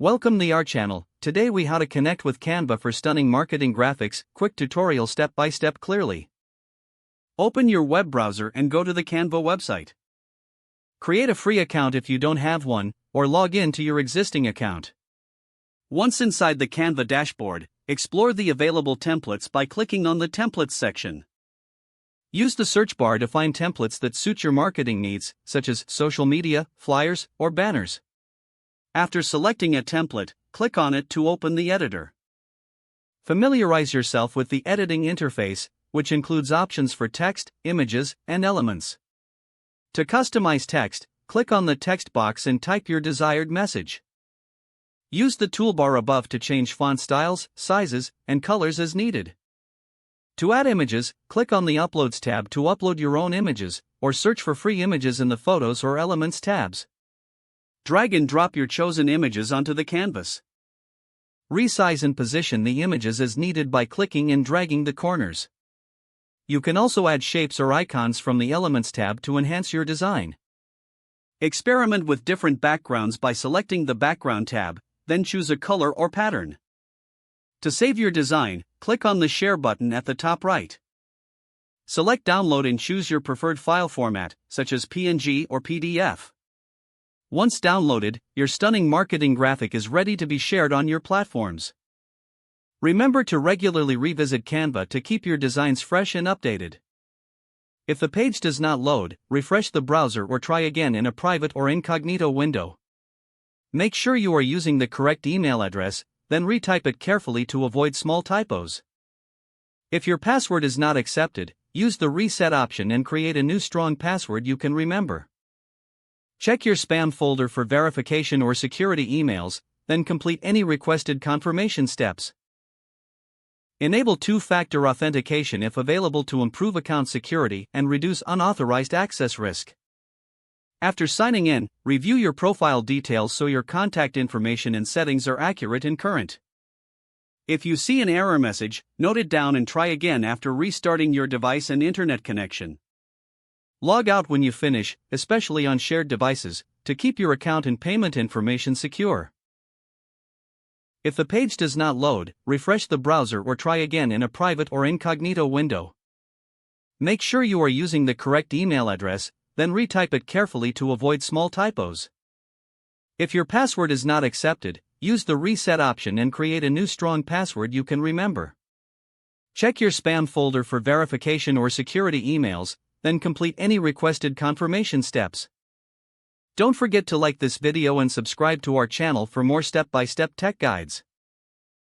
Welcome to our channel. Today we how to connect with Canva for stunning marketing graphics, quick tutorial step by step clearly. Open your web browser and go to the Canva website. Create a free account if you don't have one, or log in to your existing account. Once inside the Canva dashboard, explore the available templates by clicking on the Templates section. Use the search bar to find templates that suit your marketing needs, such as social media, flyers, or banners. After selecting a template, click on it to open the editor. Familiarize yourself with the editing interface, which includes options for text, images, and elements. To customize text, click on the text box and type your desired message. Use the toolbar above to change font styles, sizes, and colors as needed. To add images, click on the Uploads tab to upload your own images, or search for free images in the Photos or Elements tabs. Drag and drop your chosen images onto the canvas. Resize and position the images as needed by clicking and dragging the corners. You can also add shapes or icons from the Elements tab to enhance your design. Experiment with different backgrounds by selecting the Background tab, then choose a color or pattern. To save your design, click on the Share button at the top right. Select Download and choose your preferred file format, such as PNG or PDF. Once downloaded, your stunning marketing graphic is ready to be shared on your platforms. Remember to regularly revisit Canva to keep your designs fresh and updated. If the page does not load, refresh the browser or try again in a private or incognito window. Make sure you are using the correct email address, then retype it carefully to avoid small typos. If your password is not accepted, use the reset option and create a new strong password you can remember. Check your spam folder for verification or security emails, then complete any requested confirmation steps. Enable two-factor authentication if available to improve account security and reduce unauthorized access risk. After signing in, review your profile details so your contact information and settings are accurate and current. If you see an error message, note it down and try again after restarting your device and internet connection. Log out when you finish, especially on shared devices, to keep your account and payment information secure. If the page does not load, refresh the browser or try again in a private or incognito window. Make sure you are using the correct email address, then retype it carefully to avoid small typos. If your password is not accepted, use the reset option and create a new strong password you can remember. Check your spam folder for verification or security emails, then complete any requested confirmation steps. Don't forget to like this video and subscribe to our channel for more step-by-step tech guides.